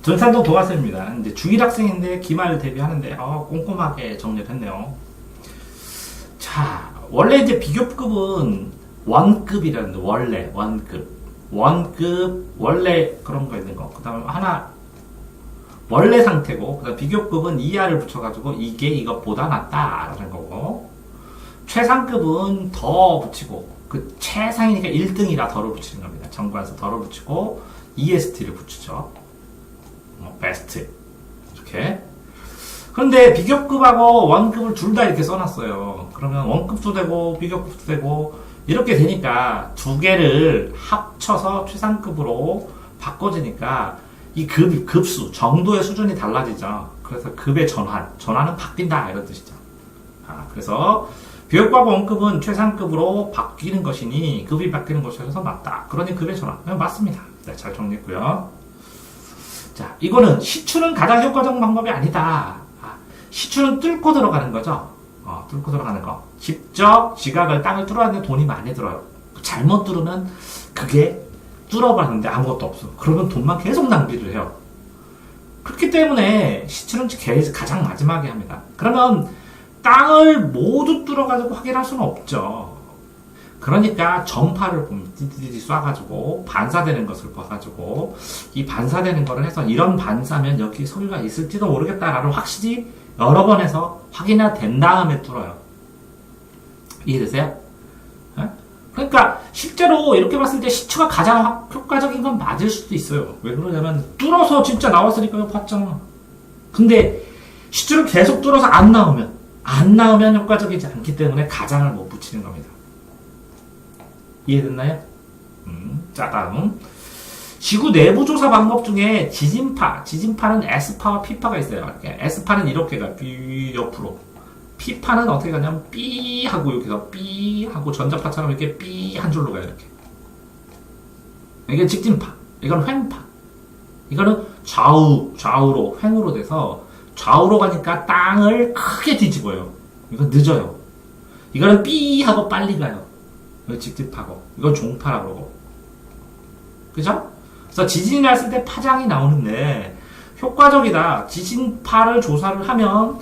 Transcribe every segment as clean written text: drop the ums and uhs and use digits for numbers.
전산동 도화쌤입니다. 이제 중1 학생인데 기말 대비하는데 꼼꼼하게 정리를 했네요. 자, 원래 이제 비교급은 원급이라는데 원래 원급 원래 그런 거 있는 거. 그다음에 하나 원래 상태고 그다음 비교급은 이하를 붙여가지고 이게 이것보다 낫다라는 거고 최상급은 더 붙이고 그 최상이니까 1등이라 더를 붙이는 겁니다. 정관에서 더를 붙이고 EST를 붙이죠. 베스트 이렇게. 그런데 비교급하고 원급을 둘 다 이렇게 써놨어요. 그러면 원급도 되고 비교급도 되고 이렇게 되니까 두 개를 합쳐서 최상급으로 바꿔지니까 이 급수 정도의 수준이 달라지죠. 그래서 급의 전환은 바뀐다 이런 뜻이죠. 그래서 비교급하고 원급은 최상급으로 바뀌는 것이니 급이 바뀌는 것이라서 맞다. 그러니 급의 전환 맞습니다. 네, 잘 정리했고요. 자, 이거는 시추는 가장 효과적 방법이 아니다. 시추는 뚫고 들어가는 거죠. 뚫고 들어가는 거. 직접 지각을 땅을 뚫어야하는데 돈이 많이 들어요. 잘못 뚫으면 그게 뚫어봤는데 아무것도 없어. 그러면 돈만 계속 낭비를 해요. 그렇기 때문에 시추는 가장 마지막에 합니다. 그러면 땅을 모두 뚫어가지고 확인할 수는 없죠. 그러니까 전파를 띠띠띠 쏴가지고 반사되는 것을 봐가지고 이 반사되는 거를 해서 이런 반사면 여기 소리가 있을지도 모르겠다라는 확실히 여러 번 해서 확인해야 된 다음에 뚫어요. 이해되세요? 네? 그러니까 실제로 이렇게 봤을 때 시추가 가장 효과적인 건 맞을 수도 있어요. 왜 그러냐면 뚫어서 진짜 나왔으니까 봤잖아. 근데 시추를 계속 뚫어서 안 나오면 효과적이지 않기 때문에 가장을 못 붙이는 겁니다. 이해됐나요? 자, 다음. 지구 내부 조사 방법 중에 지진파는 S파와 P파가 있어요. 이렇게 S파는 이렇게 가, B 옆으로. P파는 어떻게 가냐면, B 하고, 이렇게 해서 B 하고, 전자파처럼 이렇게 B 한 줄로 가요, 이렇게. 이게 직진파. 이건 횡파. 이거는 좌우로, 횡으로 돼서, 좌우로 가니까 땅을 크게 뒤집어요. 이건 늦어요. 이거는 B 하고 빨리 가요. 이거 직진파고, 이건 종파라고 그러고. 그죠? 그래서 지진이 났을 때 파장이 나오는데, 효과적이다. 지진파를 조사를 하면,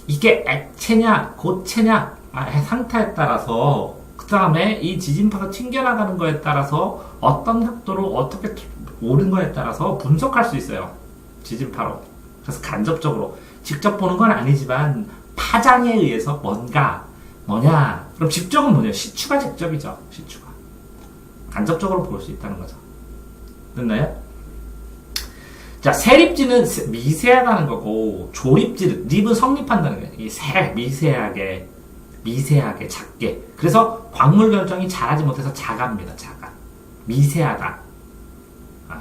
이게 액체냐, 고체냐, 상태에 따라서, 그 다음에 이 지진파가 튕겨나가는 거에 따라서, 어떤 각도로 어떻게 오른 거에 따라서 분석할 수 있어요. 지진파로. 그래서 간접적으로. 직접 보는 건 아니지만, 파장에 의해서 뭐냐. 그럼 직접은 뭐냐? 시추가 직접이죠. 시추가. 간접적으로 볼 수 있다는 거죠. 됐나요? 자, 세립지는 미세하다는 거고, 조립지는, 립은 성립한다는 거예요. 이 미세하게, 작게. 그래서 광물 결정이 잘하지 못해서 작아입니다. 작아. 미세하다.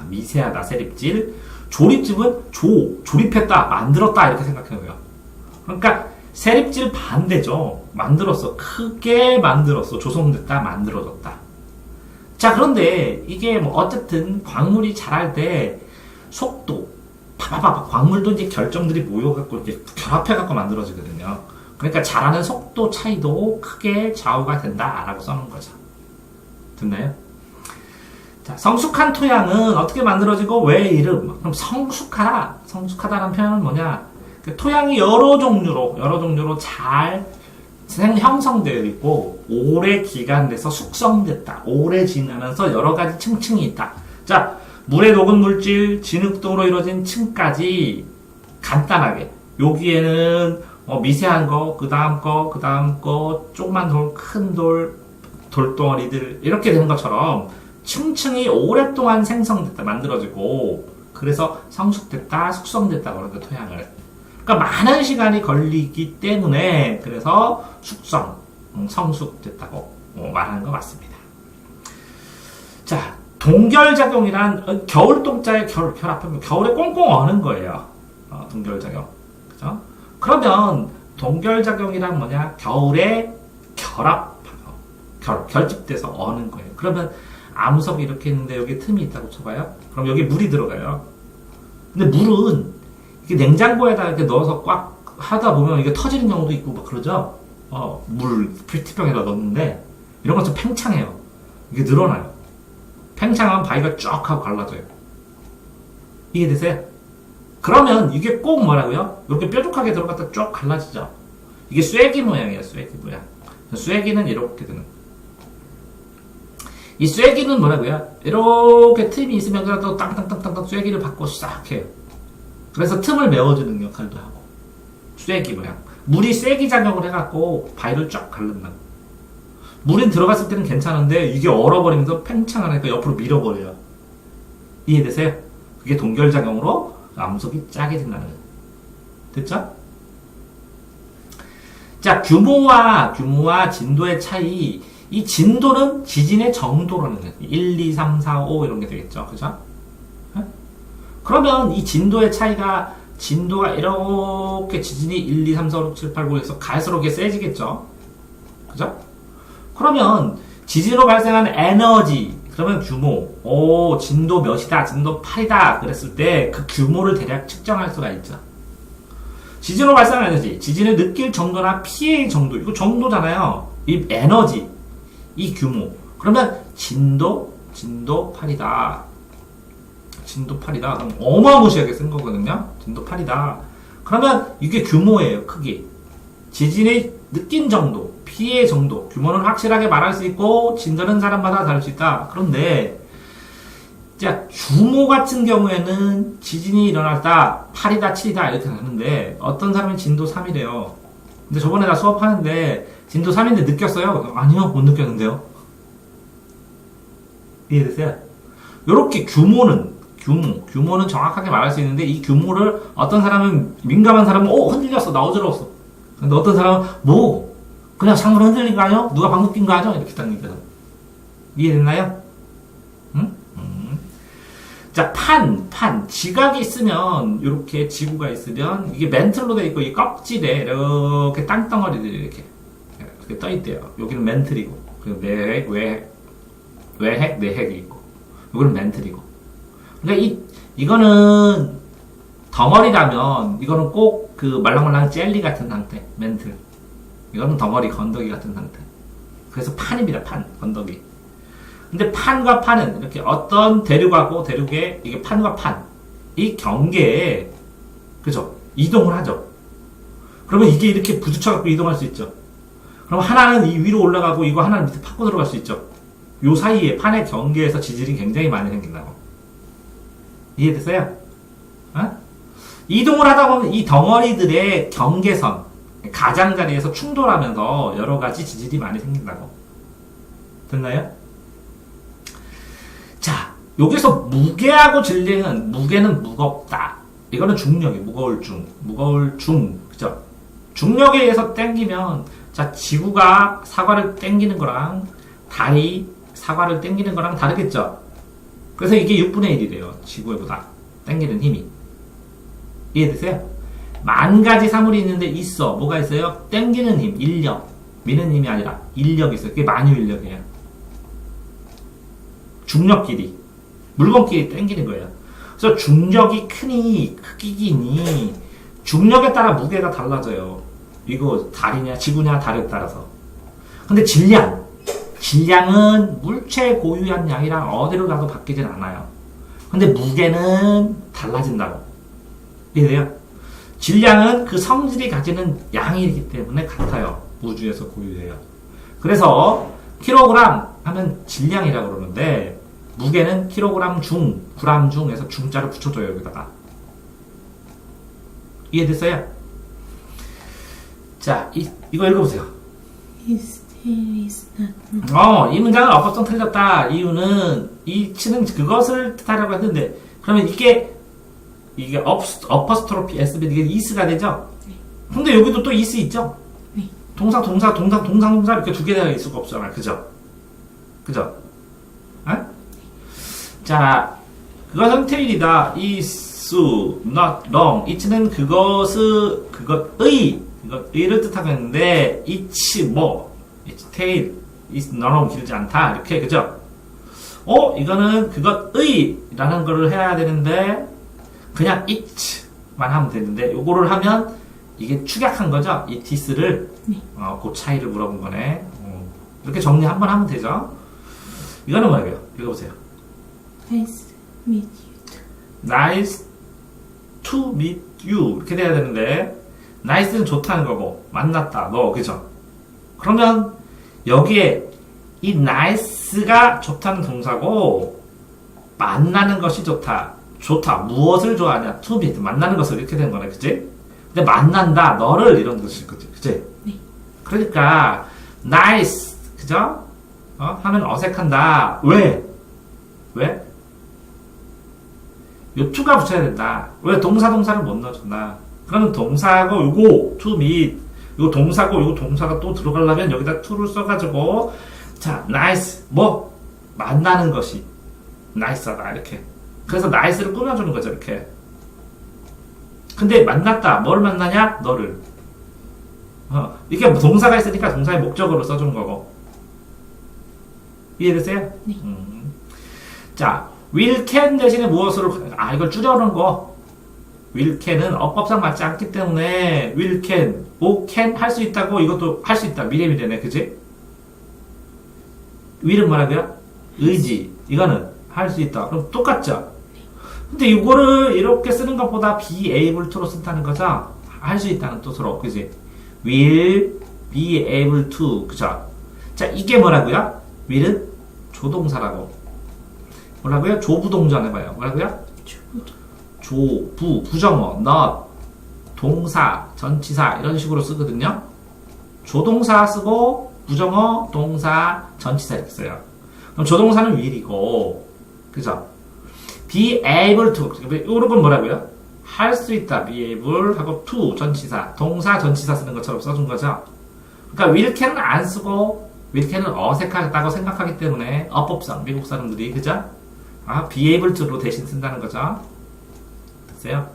미세하다, 세립질. 조립집은 조립했다, 만들었다, 이렇게 생각해요. 그러니까, 세립질 반대죠. 만들었어. 크게 만들었어. 조성됐다. 만들어졌다. 자, 그런데 이게 어쨌든 광물이 자랄 때 속도, 광물도 이제 결정들이 모여갖고 이렇게 결합해갖고 만들어지거든요. 그러니까 자라는 속도 차이도 크게 좌우가 된다라고 써놓은 거죠. 됐나요? 자, 성숙한 토양은 어떻게 만들어지고 왜 이름? 그럼 성숙하다는 표현은 뭐냐? 토양이 여러 종류로 잘 형성되어 있고 오래 기간돼서 숙성됐다. 오래 지나면서 여러 가지 층층이 있다. 자, 물에 녹은 물질, 진흙동으로 이루어진 층까지 간단하게 여기에는 미세한 거, 그 다음 거, 조그만 돌, 큰 돌덩어리들 이렇게 되는 것처럼 층층이 오랫동안 생성됐다, 만들어지고 그래서 성숙됐다, 숙성됐다 그러는데 토양을. 그러니까 많은 시간이 걸리기 때문에 그래서 성숙됐다고 말하는 것 같습니다. 자, 동결작용이란 겨울동자에 결합하면 겨울에 꽁꽁 어는 거예요. 동결작용. 그죠? 그러면 동결작용이란 뭐냐? 겨울에 결집돼서 어는 거예요. 그러면 암석이 이렇게 있는데 여기 틈이 있다고 쳐봐요. 그럼 여기 물이 들어가요. 근데 물은 이게 냉장고에다 이렇게 넣어서 꽉 하다 보면 이게 터지는 경우도 있고 막 그러죠. 물 페트병에다 넣었는데 이런 건 좀 팽창해요. 이게 늘어나요. 팽창하면 바위가 쫙 하고 갈라져요. 이해되세요? 그러면 이게 꼭 뭐라고요? 이렇게 뾰족하게 들어갔다 쭉 갈라지죠. 이게 쐐기 모양이에요. 쐐기 모양. 쐐기는 이렇게 되는 거예요. 이 쐐기는 뭐라고요? 이렇게 틈이 있으면 그래도 땅땅땅땅 쐐기를 받고 싹 해요. 그래서 틈을 메워주는 역할도 하고. 쐐기 모양. 물이 쐐기 작용을 해갖고 바위를 쫙 갈른다고. 물이 들어갔을 때는 괜찮은데 이게 얼어버리면서 팽창하니까 옆으로 밀어버려요. 이해되세요? 그게 동결작용으로 암석이 짜게 된다는 거예요. 됐죠? 자, 규모와 진도의 차이. 이 진도는 지진의 정도라는 거예요. 1, 2, 3, 4, 5 이런 게 되겠죠. 그죠? 그러면 이 진도의 차이가 진도가 이렇게 지진이 1, 2, 3, 4, 5, 6, 7, 8, 9 해서 갈수록 이게 세지겠죠. 그죠? 그러면 지진으로 발생한 에너지 그러면 규모 진도 몇이다 진도 8이다 그랬을 때 그 규모를 대략 측정할 수가 있죠. 지진으로 발생한 에너지 지진을 느낄 정도나 피해의 정도 이거 정도잖아요. 이 에너지 이 규모 그러면 진도 8이다 진도 8이다 그럼 어마무시하게 쓴 거거든요. 진도 8이다 그러면 이게 규모예요. 크기 지진의 느낀 정도 피해 정도 규모는 확실하게 말할 수 있고 진도는 사람마다 다를 수 있다. 그런데 자 규모 같은 경우에는 지진이 일어났다 8이다 7이다 이렇게 하는데 어떤 사람은 진도 3이래요. 근데 저번에 나 수업하는데 진도 3인데 느꼈어요? 아니요 못 느꼈는데요. 이해됐어요? 요렇게 규모는 정확하게 말할 수 있는데 이 규모를 어떤 사람은 민감한 사람은 흔들렸어 나 어지러웠어. 근데 어떤 사람은 그냥 창문 흔들린 거 아니야? 누가 방귀 낀 거 아니야? 이렇게 딱 얘기해요. 이해됐나요? 응? 자, 판. 지각이 있으면, 이렇게 지구가 있으면, 이게 멘틀로 되어 있고, 이 껍질에 이렇게 땅덩어리들이 이렇게 떠있대요. 여기는 멘틀이고, 그리고 외핵, 내핵이 있고, 여기는 멘틀이고. 그러니까 이거는 덩어리라면, 이거는 꼭 그 말랑말랑 젤리 같은 상태, 멘틀. 이거는 덩어리, 건더기 같은 상태. 그래서 판입니다, 건더기. 근데 판과 판은 이렇게 어떤 대륙하고 대륙에 이게 판과 판, 이 경계에, 그죠? 이동을 하죠. 그러면 이게 이렇게 부딪혀갖고 이동할 수 있죠. 그럼 하나는 이 위로 올라가고 이거 하나는 밑에 파고 들어갈 수 있죠. 요 사이에 판의 경계에서 지질이 굉장히 많이 생긴다고. 이해됐어요? 이동을 하다 보면 이 덩어리들의 경계선, 가장자리에서 충돌하면서 여러 가지 지질이 많이 생긴다고. 됐나요? 자, 여기서 무게하고 질량은, 무게는 무겁다. 이거는 중력이, 무거울 중, 그죠? 중력에 의해서 땡기면, 자, 지구가 사과를 땡기는 거랑, 달이 사과를 땡기는 거랑 다르겠죠? 그래서 이게 6분의 1이래요. 지구보다. 땡기는 힘이. 이해되세요? 만 가지 사물이 있는데 있어. 뭐가 있어요? 땡기는 힘, 인력. 미는 힘이 아니라 인력이 있어요. 그게 만유인력이에요. 중력끼리. 물건끼리 땡기는 거예요. 그래서 중력이 크니, 크기니, 중력에 따라 무게가 달라져요. 이거 달이냐, 지구냐, 달에 따라서. 근데 질량은 물체 고유한 양이랑 어디로 가도 바뀌진 않아요. 근데 무게는 달라진다고. 이해돼요? 질량은 그 성질이 가지는 양이기 때문에 같아요. 우주에서 고유해요. 그래서 킬로그램 하면 질량이라고 그러는데 무게는 킬로그램 중, 그램 중에서 중자를 붙여줘요. 여기다가. 이해됐어요? 자, 이거 읽어보세요. 이 문장은 어법성 틀렸다. 이유는 이 치는 그것을 뜻하려고 했는데 그러면 이게 어퍼스트로피 S 이게 이스가 되죠? 네. 근데 여기도 또 이스 있죠? 네. 동사 이렇게 두 개가 있을 수가 없잖아. 그죠? 자, 그것은 테일이다. is not wrong. it는 그것의를 뜻하고 있는데 it's tail is not wrong. 길지 않다. 이렇게 그죠? 이거는 그것의라는 거를 해야 되는데 그냥 it만 하면 되는데 요거를 하면 이게 축약한 거죠. 이 this를 네. 그 차이를 물어본 거네. 이렇게 정리 한번 하면 되죠. 이거는 뭐예요? 읽어보세요. Nice to meet you. Nice to to meet you 이렇게 돼야 되는데 nice는 좋다는 거고 만났다 너 그죠? 그러면 여기에 이 nice가 좋다는 동사고 만나는 것이 좋다 무엇을 좋아하냐 to meet 만나는 것을 이렇게 된 거네 그치? 근데 만난다 너를 이런 뜻일 거지 그치? 네. 그러니까 nice 그죠? 하면 어색한다 왜? 요 to가 붙여야 된다 왜 동사를 못 넣어준다 그러면 동사하고 요거 to meet 요 동사고 요 동사가 또 들어가려면 여기다 to를 써가지고 자 nice 뭐 만나는 것이 nice하다 이렇게 그래서 nice를 꾸며주는 거죠 이렇게 근데 만났다 뭘 만나냐 너를 이게 동사가 있으니까 동사의 목적으로 써주는 거고 이해되세요? 네. 자 will can 대신에 무엇으로 이걸 줄여놓은 거 will can은 어법상 맞지 않기 때문에 will can can 할 수 있다고 이것도 할 수 있다 미래미래네 그치? will은 뭐라고요? 의지 이거는 할 수 있다 그럼 똑같죠? 근데 이거를 이렇게 쓰는 것보다 be able to로 쓴다는 거죠? 할 수 있다는 뜻으로 그치? will be able to 그죠? 자 이게 뭐라고요? will은 조동사라고 뭐라고요? 조부동전 해봐요 뭐라고요? 부정어 not 동사 전치사 이런 식으로 쓰거든요 조동사 쓰고 부정어 동사 전치사 이렇게 써요 그럼 조동사는 will이고 그죠? be able to 이런 건 뭐라고요? 할 수 있다 be able 하고 to 전치사 동사 전치사 쓰는 것처럼 써준 거죠 그러니까 will can은 안 쓰고 will can은 어색하다고 생각하기 때문에 어법상 미국 사람들이 그죠? be able to로 대신 쓴다는 거죠 됐어요?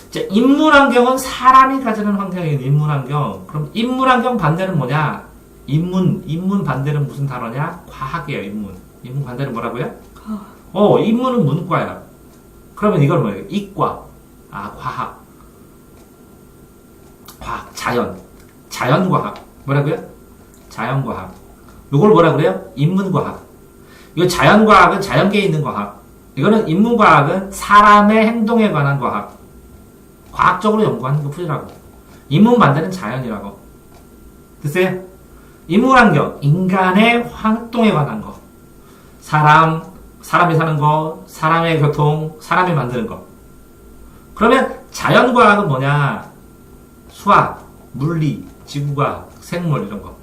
자, 인문환경은 사람이 가지는 환경이에요 인문환경 그럼 인문환경 반대는 뭐냐? 인문 반대는 무슨 단어냐? 과학이에요 인문 반대는 뭐라고요? 인문은 문과야 그러면 이걸 뭐예요? 이과 과학 자연과학 뭐라고요? 자연과학 이걸 뭐라 그래요? 인문과학 이거 자연과학은 자연계에 있는 과학 이거는 인문과학은 사람의 행동에 관한 과학 과학적으로 연구하는 거 풀이라고 인문 반대는 자연이라고 됐어요? 인문환경 인간의 활동에 관한 거 사람이 사는 거 사람의 교통 사람이 만드는 거 그러면 자연과학은 뭐냐 수학 물리 지구과학 생물 이런 거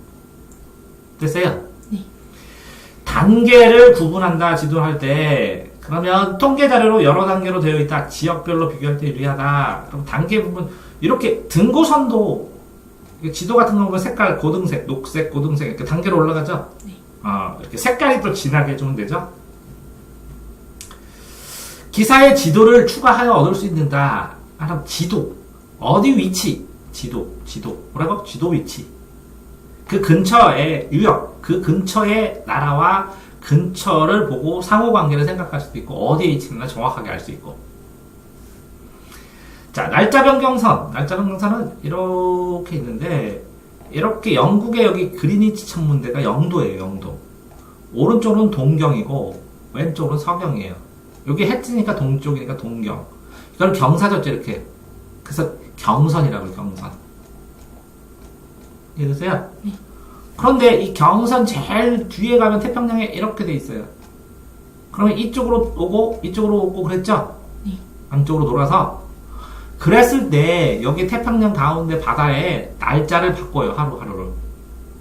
됐어요? 네. 단계를 구분한다 지도할 때 그러면 통계 자료로 여러 단계로 되어 있다 지역별로 비교할 때 유리하다 그럼 단계 부분 이렇게 등고선도 지도 같은 거 보면 색깔 고등색 녹색 고등색 이렇게 단계로 올라가죠 네. 이렇게 색깔이 또 진하게 해주면 되죠 기사의 지도를 추가하여 얻을 수 있는다 지도 어디 위치 지도 뭐라고? 지도 위치 그 근처의 유역 그 근처의 나라와 근처를 보고 상호관계를 생각할 수도 있고 어디에 위치있나 정확하게 알 수 있고 자 날짜 변경선은 이렇게 있는데 이렇게 영국의 여기 그리니치 천문대가 영도예요 영도 오른쪽은 동경이고 왼쪽은 서경이에요 여기 해지니까 동쪽이니까 동경 이건 경사졌죠 이렇게 그래서 경선이라고 해요 경선 이해되세요? 네. 그런데 이 경선 제일 뒤에 가면 태평양에 이렇게 돼 있어요. 그러면 이쪽으로 오고 그랬죠? 네. 양쪽으로 돌아서 그랬을 때 여기 태평양 가운데 바다에 날짜를 바꿔요 하루를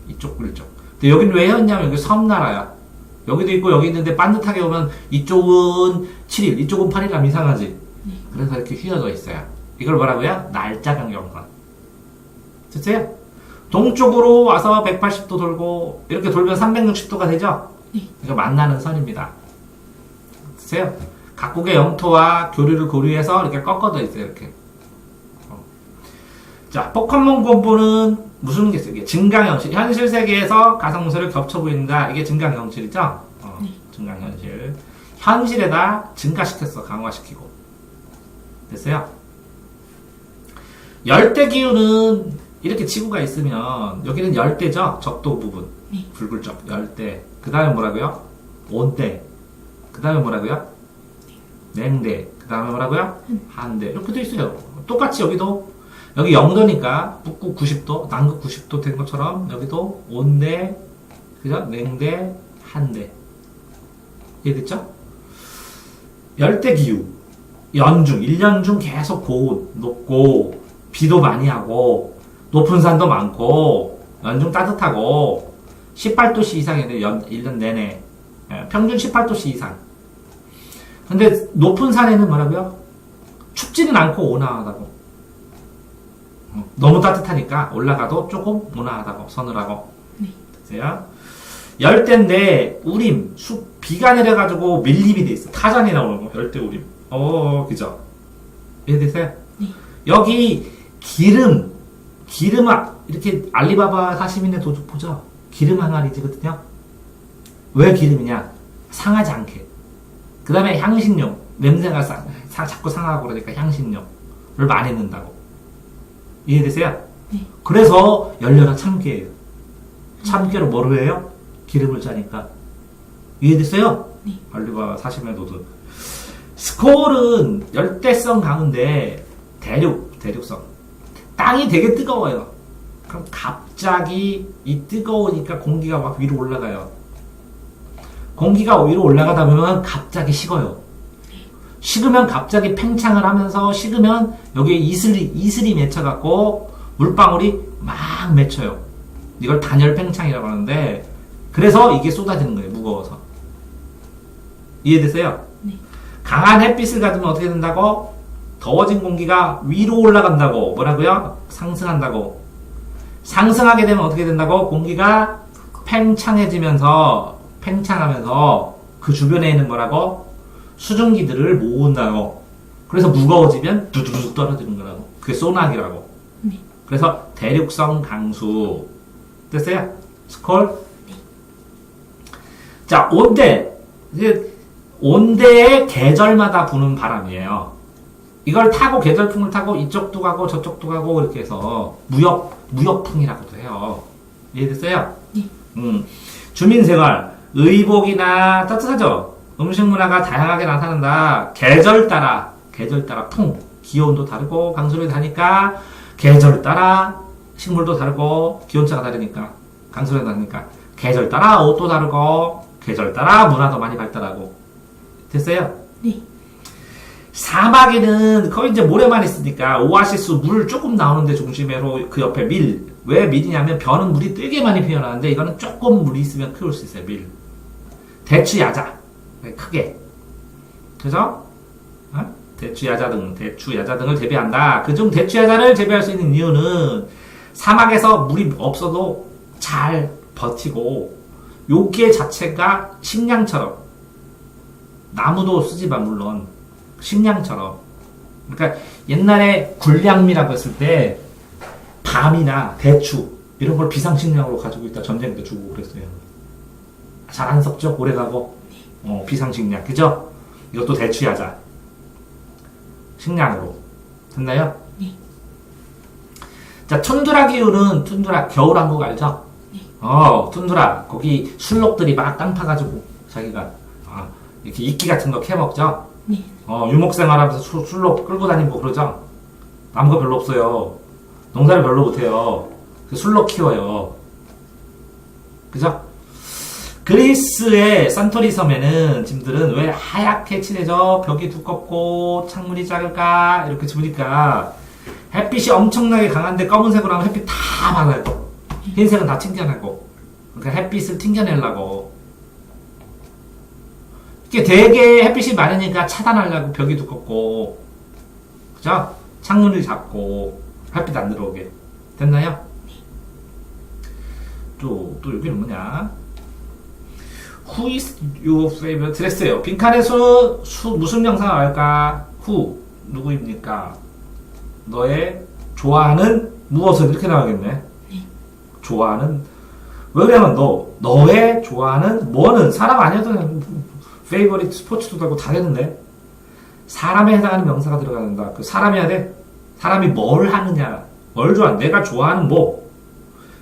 이쪽 일쪽. 근데 여기는 왜 했냐면 여기 섬나라야. 여기도 있고 여기 있는데 반듯하게 오면 이쪽은 7일, 이쪽은 8일 하면 이상하지. 네. 그래서 이렇게 휘어져 있어요. 이걸 뭐라고요? 날짜 변경선. 됐어요? 동쪽으로 와서 180도 돌고 이렇게 돌면 360도가 되죠? 네. 이거 만나는 선입니다. 됐어요? 각국의 영토와 교류를 고려해서 이렇게 꺾어져 있어요. 이렇게. 자, 포켓몬 공부는 무슨 게 있어요? 이게 증강현실. 현실 세계에서 가상문서를 겹쳐 보인다. 이게 증강현실이죠? 네. 증강현실. 현실에다 증가시켰어. 강화시키고. 됐어요? 열대기후는 이렇게 지구가 있으면 여기는 열대죠? 적도 부분. 네. 붉을적. 열대. 그 다음에 뭐라고요? 온대. 그 다음에 뭐라고요? 냉대. 그 다음에 뭐라고요? 한대. 이렇게 돼 있어요. 똑같이 여기도 여기 0도니까 북극 90도, 남극 90도 된 것처럼 여기도 온대, 그죠? 냉대, 한대. 이해됐죠? 열대기후, 연중, 1년 중 계속 고온, 높고, 비도 많이 하고, 높은 산도 많고, 연중 따뜻하고, 18도씨 이상이 돼, 1년 내내. 평균 18도씨 이상. 근데 높은 산에는 뭐라고요? 춥지는 않고 온화하다고. 너무 따뜻하니까 올라가도 조금 온화하다고, 서늘하고. 됐어요? 열대인데, 우림, 비가 내려가지고 밀림이 돼 있어. 타잔이 나오는 거, 열대 우림. 그죠? 이해되세요? 네. 여기 기름, 이렇게 알리바바 사시미네 도둑 보죠? 기름 항아리지거든요? 왜 기름이냐? 상하지 않게. 그 다음에 향신료, 냄새가 자꾸 상하고 그러니까 향신료를 많이 넣는다고. 이해되세요? 네. 그래서 열렬한 참깨예요. 참깨로 뭐로 해요? 기름을 짜니까. 이해됐어요? 네. 알리바바 사시미네 도둑. 스콜은 열대성 강우인데 대륙성. 땅이 되게 뜨거워요. 그럼 갑자기 이 뜨거우니까 공기가 막 위로 올라가요. 공기가 위로 올라가다 보면 갑자기 식어요. 식으면 갑자기 팽창을 하면서 식으면 여기에 이슬이 맺혀갖고 물방울이 막 맺혀요. 이걸 단열 팽창이라고 하는데 그래서 이게 쏟아지는 거예요. 무거워서. 이해되세요? 네. 강한 햇빛을 가지면 어떻게 된다고? 더워진 공기가 위로 올라간다고. 뭐라고요? 상승한다고. 상승하게 되면 어떻게 된다고? 공기가 팽창하면서 그 주변에 있는 뭐라고? 수증기들을 모은다고. 그래서 무거워지면 두두둑 떨어지는 거라고. 그게 소나기라고. 네. 그래서 대륙성 강수. 됐어요? 스콜? 네. 자, 온대. 이제 온대의 계절마다 부는 바람이에요. 이걸 타고 계절풍을 타고 이쪽도 가고 저쪽도 가고 이렇게 해서 무역풍이라고도 해요. 이해됐어요? 네. 주민생활, 의복이나 따뜻하죠? 음식 문화가 다양하게 나타난다. 계절 따라 풍, 기온도 다르고 강수를 다니까 계절 따라 식물도 다르고 기온차가 다르니까 강수를 다니까 계절 따라 옷도 다르고 계절 따라 문화도 많이 발달하고. 됐어요? 네. 사막에는 거의 이제 모래만 있으니까 오아시스 물 조금 나오는데 중심으로 그 옆에 밀. 왜 밀이냐면 벼는 물이 되게 많이 피어나는데 이거는 조금 물이 있으면 키울 수 있어요. 밀. 대추 야자. 크게. 그죠? 대추 야자 등을 재배한다. 그중 대추 야자를 재배할 수 있는 이유는 사막에서 물이 없어도 잘 버티고 요게 자체가 식량처럼 나무도 쓰지만 물론 식량처럼. 그러니까 옛날에 굴량미라고 했을 때 밤이나 대추 이런 걸 비상식량으로 가지고 있다 전쟁 때 주고 그랬어요. 잘 안 썩죠? 오래가고. 비상식량. 그죠? 이것도 대추야자. 식량으로. 됐나요? 네. 자, 툰드라 기후는 겨울왕국 알죠? 네. 툰드라. 거기 술록들이 막 땅 파가지고 자기가 이렇게 이끼 같은 거 캐먹죠? 네. 유목생활하면서 술록 끌고 다니고 그러죠? 나무가 별로 없어요. 농사를 별로 못해요. 술록 키워요. 그죠? 그리스의 산토리 섬에는 짐들은 왜 하얗게 칠해져? 벽이 두껍고 창문이 작을까? 이렇게 보니까 햇빛이 엄청나게 강한데 검은색으로 하면 햇빛 다 받아요. 흰색은 다 튕겨내고. 그러니까 햇빛을 튕겨내려고. 이게 되게 햇빛이 많으니까 차단하려고 벽이 두껍고. 그죠? 창문을 잡고 햇빛 안 들어오게. 됐나요? 또 여기는 뭐냐? Who is your favorite 드레스예요. 빈칸에 무슨 명사가 나올까? Who 누구입니까? 너의 좋아하는 무엇은 이렇게 나오겠네. 네. 좋아하는 왜 그러면 너의 좋아하는 뭐는 사람 아니어도 favorite 스포츠도 되고 다 되는데 사람에 해당하는 명사가 들어간다. 그 사람이어야 돼. 사람이 뭘 하느냐, 뭘 좋아, 내가 좋아하는 뭐.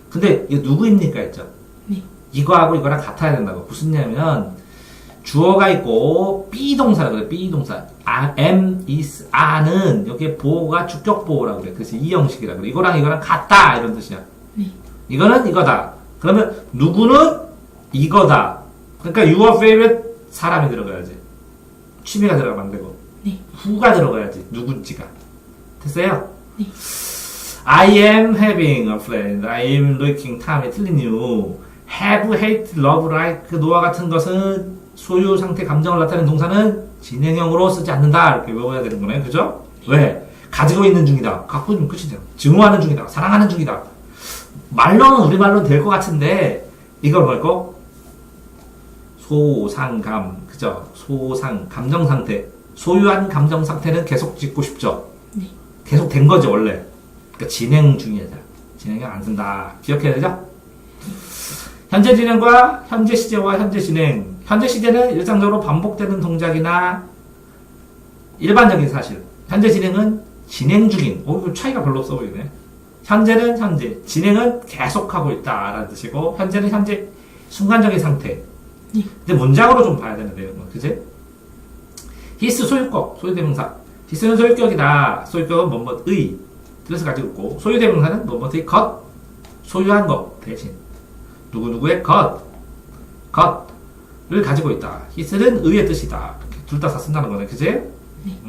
근데 이거 누구입니까 했죠? 네. 이거하고 이거랑 같아야 된다고. 무슨냐면 주어가 있고 be 동사라고 그래. be 동사. am, is, are는 여기에 보호가 주격 보호라고 그래. 그래서 이 형식이라고 그래. 이거랑 같다 이런 뜻이야. 네. 이거는 이거다. 그러면 누구는 이거다. 그러니까 your favorite 사람이 들어가야지. 취미가 들어가면 안 되고. 네. who가 들어가야지. 누군지가. 됐어요? 네. I am having a friend. I am looking. 탐이 틀린 이유. have, hate, love, like 그와 같은 것은 소유 상태 감정을 나타내는 동사는 진행형으로 쓰지 않는다. 이렇게 외워야 되는 거네. 그죠? 왜? 가지고 있는 중이다. 갖고 있는 끝이죠. 증오하는 중이다. 사랑하는 중이다. 말로는 우리말로는 될 것 같은데 이걸 뭘까? 소상감. 그죠? 소상. 감정 상태. 소유한 감정 상태는 계속 짓고 싶죠? 네. 계속 된 거죠, 원래. 그러니까 진행 중이다. 진행형 안 쓴다. 기억해야 되죠? 현재 진행과 현재 시제와 현재 진행. 현재 시제는 일상적으로 반복되는 동작이나 일반적인 사실. 현재 진행은 진행 중인. 이거 차이가 별로 없어 보이네. 현재는 현재. 진행은 계속하고 있다. 라는 뜻이고, 현재는 현재 순간적인 상태. 네. 근데 문장으로 좀 봐야 되는데요. 그지? his 소유격, 소유대명사. his는 소유격이다. 소유격은 뭐뭐의 뜻을 가지고 있고, 소유대명사는 뭐뭐의 것, 소유한 것 대신. 누구누구의 것을 가지고 있다. his는 의의 뜻이다. 둘 다 쓴다는 거네. 그지? 네.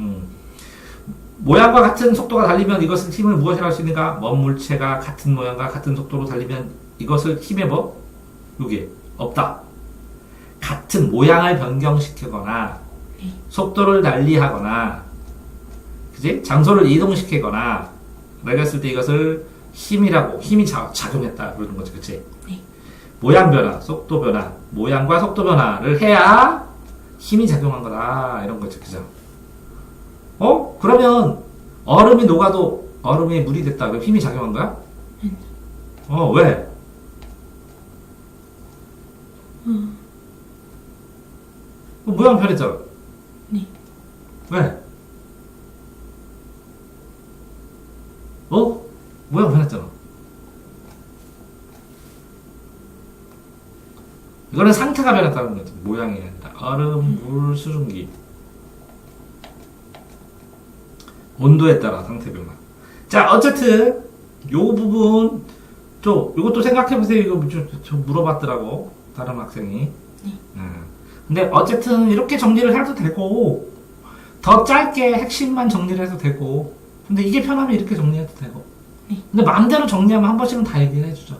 모양과 같은 속도가 달리면 이것을 힘을 무엇이라고 할 수 있는가? 먼 물체가 같은 모양과 같은 속도로 달리면 이것을 힘에 뭐? 여기 없다. 같은 모양을 변경시키거나 네. 속도를 달리하거나 그지? 장소를 이동시키거나 내가 했을 때 이것을 힘이라고 힘이 작용했다 그러는 거지. 그치? 네. 모양 변화, 속도 변화, 모양과 속도 변화를 해야 힘이 작용한 거다 이런 거지. 그죠? 그러면 얼음이 녹아도 얼음이 물이 됐다. 그럼 힘이 작용한 거야? 왜? 모양 변했잖아. 네. 왜? 모양 변했잖아. 이거는 상태가 변했다는 거지. 모양이 아니라. 얼음, 물, 수증기. 온도에 따라 상태 변화. 자, 어쨌든 요 부분 요것도 생각해보세요. 이거 좀 물어봤더라고 다른 학생이. 네. 근데 어쨌든 이렇게 정리를 해도 되고 더 짧게 핵심만 정리를 해도 되고 근데 이게 편하면 이렇게 정리해도 되고 네. 근데 마음대로 정리하면 한 번씩은 다 얘기를 해주죠.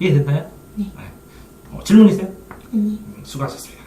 이해됐나요? 네. 질문 있어요? 네. 수고하셨습니다.